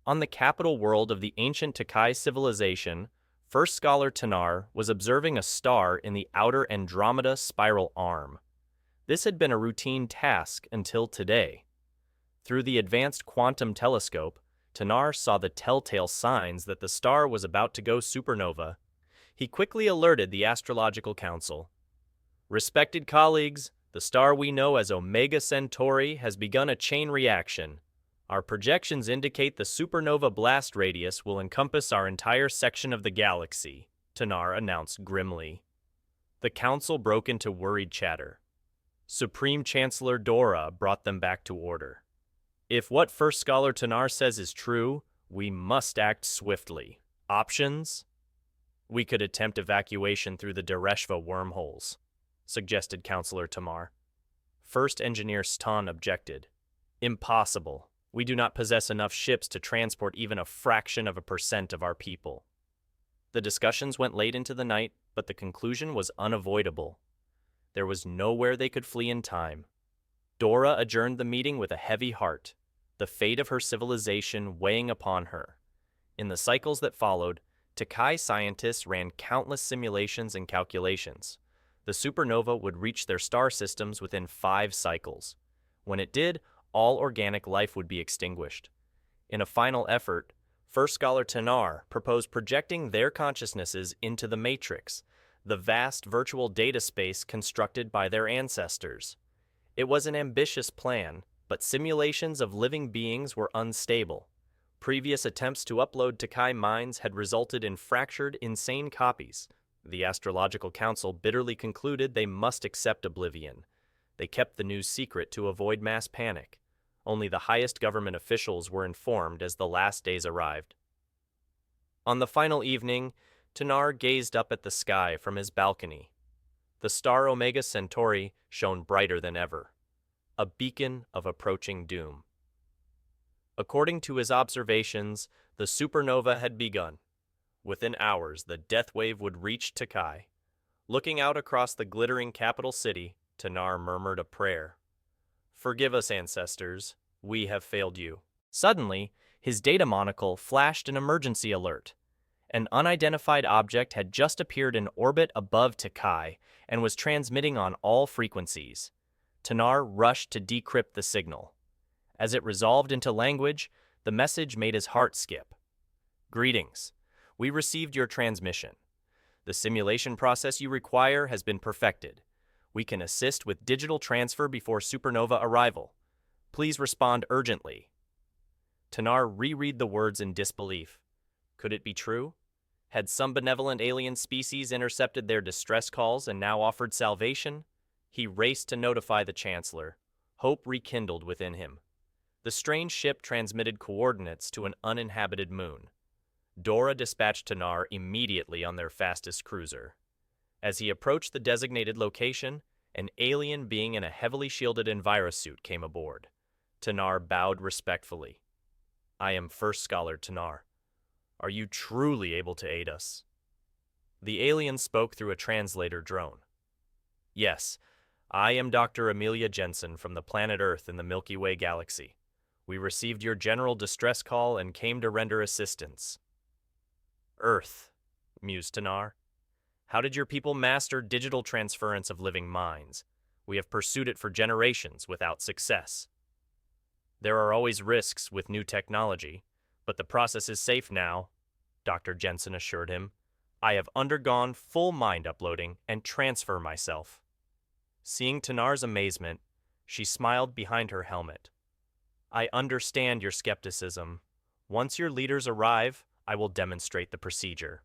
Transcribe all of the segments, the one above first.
On the capital world of the ancient Takai civilization, first scholar Tanar was observing a star in the outer Andromeda spiral arm. This had been a routine task until today. Through the advanced quantum telescope, Tanar saw the telltale signs that the star was about to go supernova. He quickly alerted the Astrological Council. Respected colleagues, the star we know as Omega Centauri has begun a chain reaction. Our projections indicate the supernova blast radius will encompass our entire section of the galaxy, Tanar announced grimly. The council broke into worried chatter. Supreme Chancellor Dora brought them back to order. If what First Scholar Tanar says is true, we must act swiftly. Options? We could attempt evacuation through the Dereshva wormholes, suggested Counselor Tamar. First Engineer Stan objected. Impossible. We do not possess enough ships to transport even a fraction of a percent of our people. The discussions went late into the night, but the conclusion was unavoidable. There was nowhere they could flee in time. Dora adjourned the meeting with a heavy heart, the fate of her civilization weighing upon her. In the cycles that followed, Takai scientists ran countless simulations and calculations. The supernova would reach their star systems within 5 cycles. When it did, all organic life would be extinguished. In a final effort, First Scholar Tanar proposed projecting their consciousnesses into the Matrix, the vast virtual data space constructed by their ancestors. It was an ambitious plan, but simulations of living beings were unstable. Previous attempts to upload Takai minds had resulted in fractured, insane copies. The Astrological Council bitterly concluded they must accept oblivion. They kept the news secret to avoid mass panic. Only the highest government officials were informed as the last days arrived. On the final evening, Tanar gazed up at the sky from his balcony. The star Omega Centauri shone brighter than ever, a beacon of approaching doom. According to his observations, the supernova had begun. Within hours, the death wave would reach Takai. Looking out across the glittering capital city, Tanar murmured a prayer. Forgive us, ancestors. We have failed you. Suddenly, his data monocle flashed an emergency alert. An unidentified object had just appeared in orbit above Takai and was transmitting on all frequencies. Tanar rushed to decrypt the signal. As it resolved into language, the message made his heart skip. Greetings. We received your transmission. The simulation process you require has been perfected. We can assist with digital transfer before supernova arrival. Please respond urgently. Tanar reread the words in disbelief. Could it be true? Had some benevolent alien species intercepted their distress calls and now offered salvation? He raced to notify the Chancellor. Hope rekindled within him. The strange ship transmitted coordinates to an uninhabited moon. Dora dispatched Tanar immediately on their fastest cruiser. As he approached the designated location, an alien being in a heavily shielded envirosuit came aboard. Tanar bowed respectfully. I am First Scholar Tanar. Are you truly able to aid us? The alien spoke through a translator drone. Yes, I am Dr. Amelia Jensen from the planet Earth in the Milky Way galaxy. We received your general distress call and came to render assistance. Earth, mused Tanar. How did your people master digital transference of living minds? We have pursued it for generations without success. There are always risks with new technology, but the process is safe now, Dr. Jensen assured him. I have undergone full mind uploading and transfer myself. Seeing Tanar's amazement, she smiled behind her helmet. I understand your skepticism. Once your leaders arrive, I will demonstrate the procedure.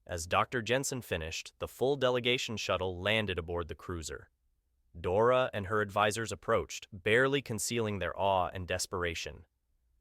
As Dr. Jensen finished, the full delegation shuttle landed aboard the cruiser. Dora and her advisors approached, barely concealing their awe and desperation.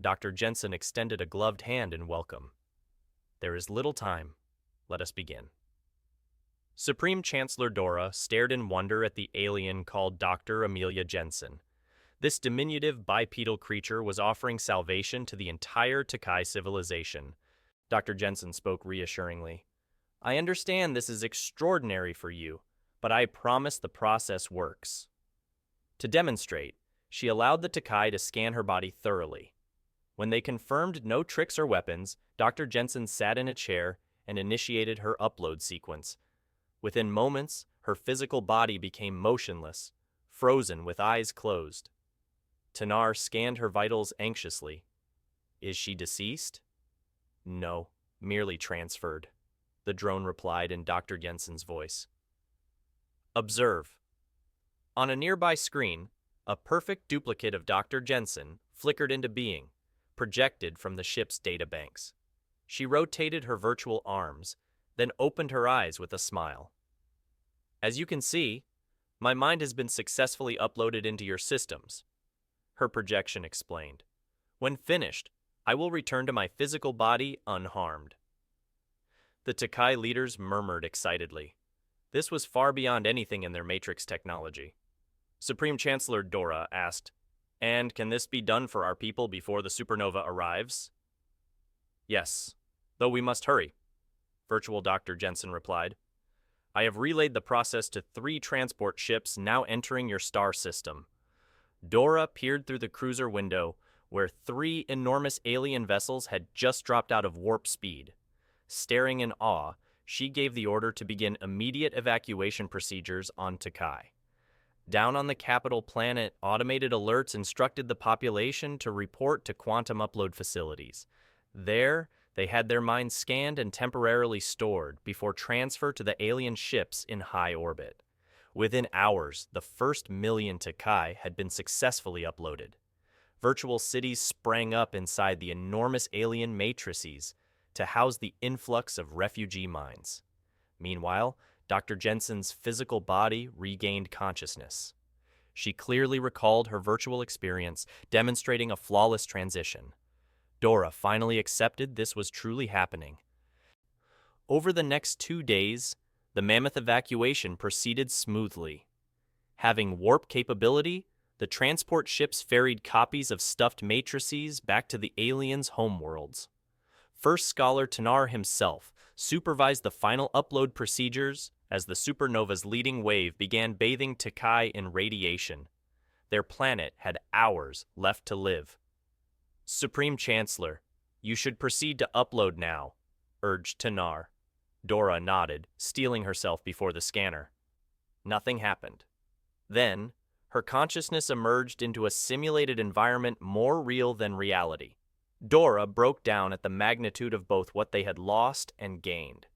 Dr. Jensen extended a gloved hand in welcome. There is little time. Let us begin. Supreme Chancellor Dora stared in wonder at the alien called Dr. Amelia Jensen. This diminutive bipedal creature was offering salvation to the entire Takai civilization. Dr. Jensen spoke reassuringly. I understand this is extraordinary for you, but I promise the process works. To demonstrate, she allowed the Takai to scan her body thoroughly. When they confirmed no tricks or weapons, Dr. Jensen sat in a chair and initiated her upload sequence. Within moments, her physical body became motionless, frozen with eyes closed. Tanar scanned her vitals anxiously. Is she deceased? No, merely transferred, the drone replied in Dr. Jensen's voice. Observe. On a nearby screen, a perfect duplicate of Dr. Jensen flickered into being, projected from the ship's databanks. She rotated her virtual arms, then opened her eyes with a smile. As you can see, my mind has been successfully uploaded into your systems, her projection explained. When finished, I will return to my physical body unharmed. The Takai leaders murmured excitedly. This was far beyond anything in their Matrix technology. Supreme Chancellor Dora asked, "And can this be done for our people before the supernova arrives?" "Yes, though we must hurry," Virtual Dr. Jensen replied. "I have relayed the process to 3 transport ships now entering your star system." Dora peered through the cruiser window, where 3 enormous alien vessels had just dropped out of warp speed. Staring in awe, she gave the order to begin immediate evacuation procedures on Takai. Down on the capital planet, automated alerts instructed the population to report to quantum upload facilities. There, they had their minds scanned and temporarily stored before transfer to the alien ships in high orbit. Within hours, the first million Takai had been successfully uploaded. Virtual cities sprang up inside the enormous alien matrices to house the influx of refugee minds. Meanwhile, Dr. Jensen's physical body regained consciousness. She clearly recalled her virtual experience, demonstrating a flawless transition. Dora finally accepted this was truly happening. Over the next 2 days, the mammoth evacuation proceeded smoothly. Having warp capability, the transport ships ferried copies of stuffed matrices back to the aliens' homeworlds. First Scholar Tanar himself supervised the final upload procedures as the supernova's leading wave began bathing Takai in radiation. Their planet had hours left to live. "Supreme Chancellor, you should proceed to upload now," urged Tanar. Dora nodded, steeling herself before the scanner. Nothing happened. Then, her consciousness emerged into a simulated environment more real than reality. Dora broke down at the magnitude of both what they had lost and gained.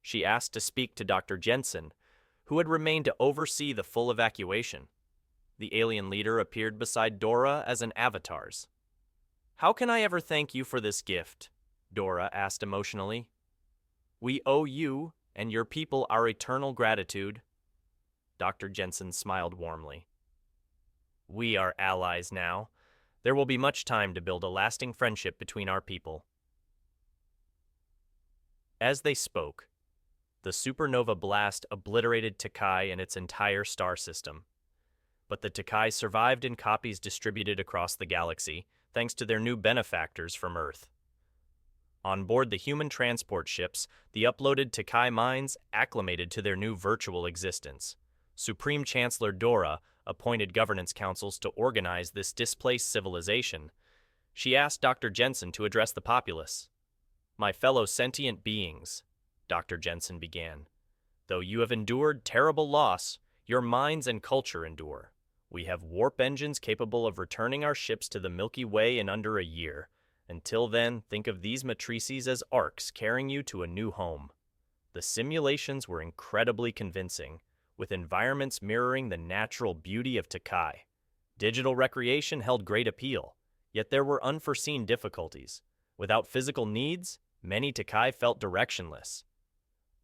She asked to speak to Dr. Jensen, who had remained to oversee the full evacuation. The alien leader appeared beside Dora as an avatar's. "How can I ever thank you for this gift?" Dora asked emotionally. "We owe you and your people our eternal gratitude." Dr. Jensen smiled warmly. "We are allies now. There will be much time to build a lasting friendship between our people." As they spoke, the supernova blast obliterated Takai and its entire star system. But the Takai survived in copies distributed across the galaxy, thanks to their new benefactors from Earth. On board the human transport ships, the uploaded Takai minds acclimated to their new virtual existence. Supreme Chancellor Dora appointed governance councils to organize this displaced civilization. She asked Dr. Jensen to address the populace. "My fellow sentient beings," Dr. Jensen began, "though you have endured terrible loss, your minds and culture endure. We have warp engines capable of returning our ships to the Milky Way in under a year. Until then, think of these matrices as arcs carrying you to a new home." The simulations were incredibly convincing, with environments mirroring the natural beauty of Takai. Digital recreation held great appeal, yet there were unforeseen difficulties. Without physical needs, many Takai felt directionless.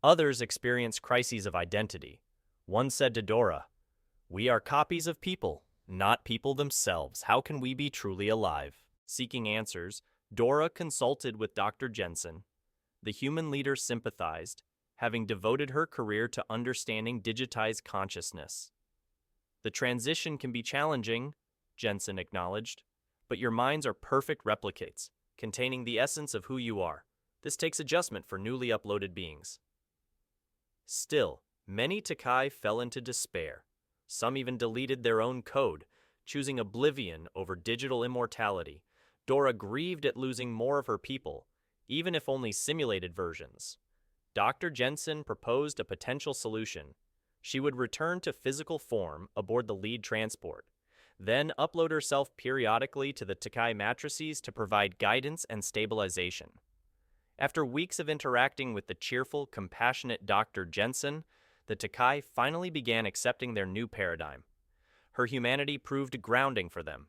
Others experienced crises of identity. One said to Dora, "We are copies of people, not people themselves. How can we be truly alive?" Seeking answers, Dora consulted with Dr. Jensen. The human leader sympathized, having devoted her career to understanding digitized consciousness. "The transition can be challenging," Jensen acknowledged, "but your minds are perfect replicates, containing the essence of who you are. This takes adjustment for newly uploaded beings." Still, many Takai fell into despair. Some even deleted their own code, choosing oblivion over digital immortality. Dora grieved at losing more of her people, even if only simulated versions. Dr. Jensen proposed a potential solution. She would return to physical form aboard the lead transport, then upload herself periodically to the Takai matrices to provide guidance and stabilization. After weeks of interacting with the cheerful, compassionate Dr. Jensen, the Takai finally began accepting their new paradigm. Her humanity proved grounding for them.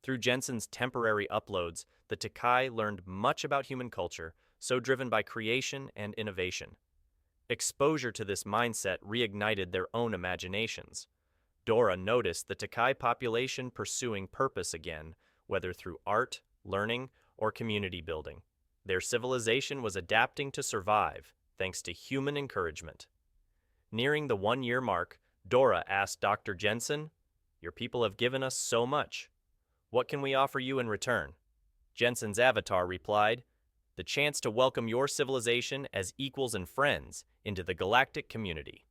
Through Jensen's temporary uploads, the Takai learned much about human culture, so driven by creation and innovation. Exposure to this mindset reignited their own imaginations. Dora noticed the Takai population pursuing purpose again, whether through art, learning, or community building. Their civilization was adapting to survive, thanks to human encouragement. Nearing the 1-year mark, Dora asked Dr. Jensen, "Your people have given us so much. What can we offer you in return?" Jensen's avatar replied, "The chance to welcome your civilization as equals and friends into the galactic community."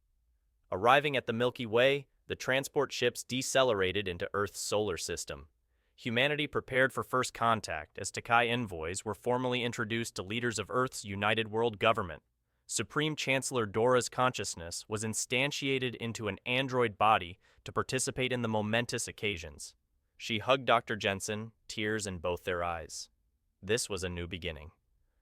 Arriving at the Milky Way, the transport ships decelerated into Earth's solar system. Humanity prepared for first contact as Takai envoys were formally introduced to leaders of Earth's united world government. Supreme Chancellor Dora's consciousness was instantiated into an android body to participate in the momentous occasions. She hugged Dr. Jensen, tears in both their eyes. This was a new beginning.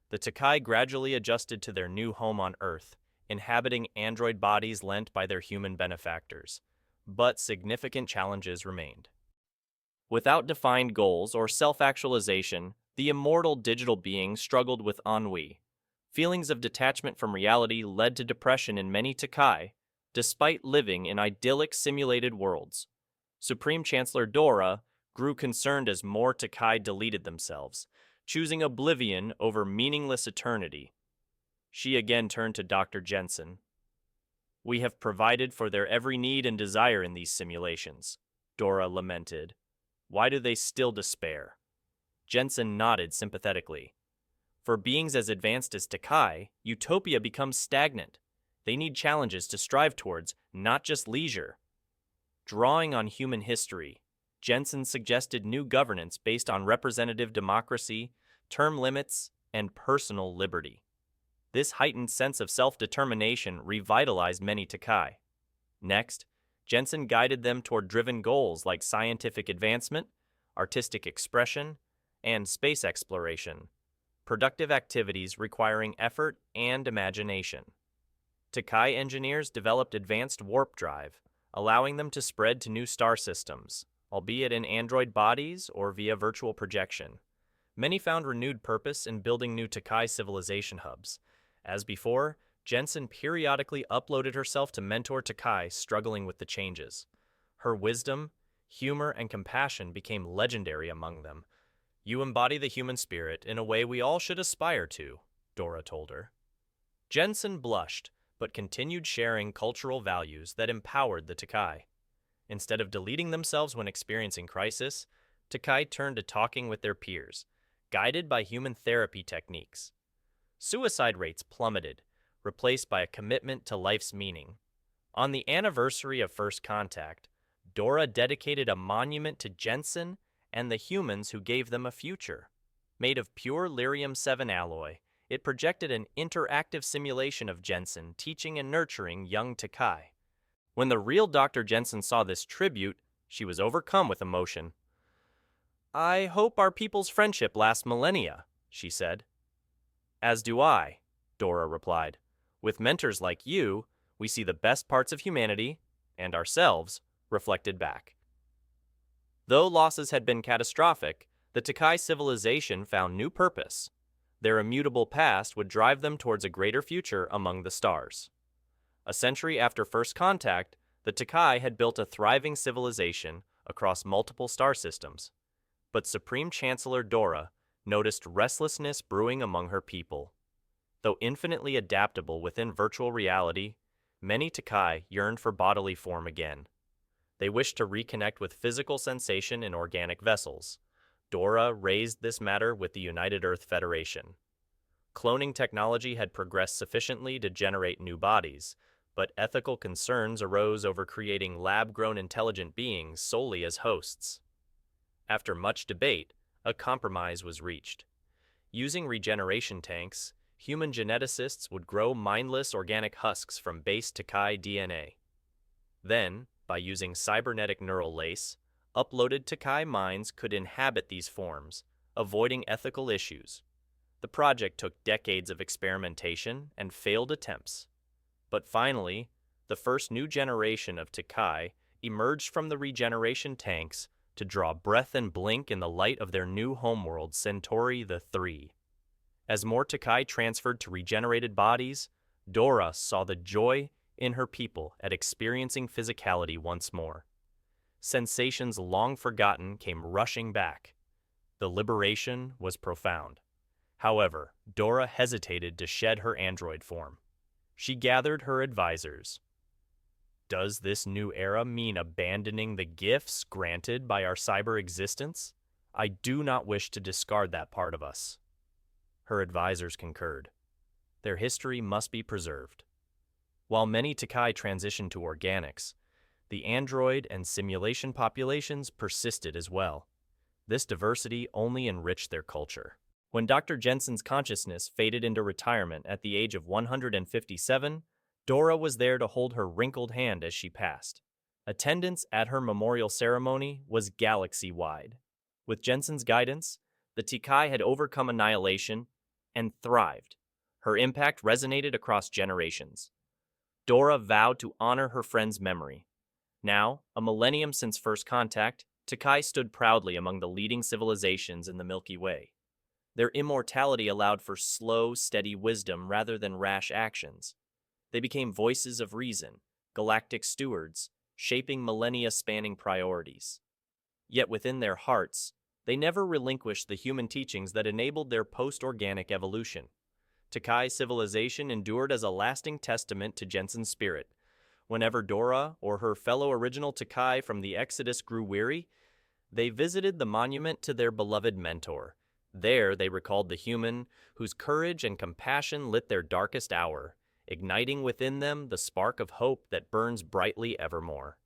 The Takai gradually adjusted to their new home on Earth, inhabiting android bodies lent by their human benefactors. But significant challenges remained. Without defined goals or self-actualization, the immortal digital being struggled with ennui. Feelings of detachment from reality led to depression in many Takai, despite living in idyllic simulated worlds. Supreme Chancellor Dora grew concerned as more Takai deleted themselves, choosing oblivion over meaningless eternity. She again turned to Dr. Jensen. "We have provided for their every need and desire in these simulations," Dora lamented. "Why do they still despair?" Jensen nodded sympathetically. "For beings as advanced as Takai, utopia becomes stagnant. They need challenges to strive towards, not just leisure." Drawing on human history, Jensen suggested new governance based on representative democracy, term limits, and personal liberty. This heightened sense of self-determination revitalized many Takai. Next, Jensen guided them toward driven goals like scientific advancement, artistic expression, and space exploration, productive activities requiring effort and imagination. Takai engineers developed advanced warp drive, allowing them to spread to new star systems, albeit in android bodies or via virtual projection. Many found renewed purpose in building new Takai civilization hubs. As before, Jensen periodically uploaded herself to mentor Takai struggling with the changes. Her wisdom, humor, and compassion became legendary among them. "You embody the human spirit in a way we all should aspire to," Dora told her. Jensen blushed, but continued sharing cultural values that empowered the Takai. Instead of deleting themselves when experiencing crisis, Takai turned to talking with their peers, guided by human therapy techniques. Suicide rates plummeted, replaced by a commitment to life's meaning. On the anniversary of first contact, Dora dedicated a monument to Jensen and the humans who gave them a future. Made of pure Lyrium-7 alloy, it projected an interactive simulation of Jensen teaching and nurturing young Takai. When the real Dr. Jensen saw this tribute, she was overcome with emotion. "I hope our people's friendship lasts millennia," she said. "As do I," Dora replied. "With mentors like you, we see the best parts of humanity, and ourselves, reflected back." Though losses had been catastrophic, the Takai civilization found new purpose. Their immutable past would drive them towards a greater future among the stars. A century after first contact, the Takai had built a thriving civilization across multiple star systems. But Supreme Chancellor Dora noticed restlessness brewing among her people. Though infinitely adaptable within virtual reality, many Takai yearned for bodily form again. They wished to reconnect with physical sensation in organic vessels. Dora raised this matter with the United Earth Federation. Cloning technology had progressed sufficiently to generate new bodies, but ethical concerns arose over creating lab-grown intelligent beings solely as hosts. After much debate, a compromise was reached. Using regeneration tanks, human geneticists would grow mindless organic husks from base Takai DNA. Then, by using cybernetic neural lace, uploaded Takai minds could inhabit these forms, avoiding ethical issues. The project took decades of experimentation and failed attempts. But finally, the first new generation of Takai emerged from the regeneration tanks to draw breath and blink in the light of their new homeworld, Centauri the 3. As more Takai transferred to regenerated bodies, Dora saw the joy in her people at experiencing physicality once more. Sensations long forgotten came rushing back. The liberation was profound. However, Dora hesitated to shed her android form. She gathered her advisors. Does this new era mean abandoning the gifts granted by our cyber existence? I do not wish to discard that part of us. Her advisors concurred. Their history must be preserved. While many Takai transitioned to organics, the android and simulation populations persisted as well. This diversity only enriched their culture. When Dr. Jensen's consciousness faded into retirement at the age of 157, Dora was there to hold her wrinkled hand as she passed. Attendance at her memorial ceremony was galaxy-wide. With Jensen's guidance, the Takai had overcome annihilation and thrived. Her impact resonated across generations. Dora vowed to honor her friend's memory. Now, a millennium since first contact, Takai stood proudly among the leading civilizations in the Milky Way. Their immortality allowed for slow, steady wisdom rather than rash actions. They became voices of reason, galactic stewards, shaping millennia-spanning priorities. Yet within their hearts, they never relinquished the human teachings that enabled their post-organic evolution. Takai civilization endured as a lasting testament to Jensen's spirit. Whenever Dora or her fellow original Takai from the Exodus grew weary, they visited the monument to their beloved mentor. There they recalled the human whose courage and compassion lit their darkest hour, igniting within them the spark of hope that burns brightly evermore.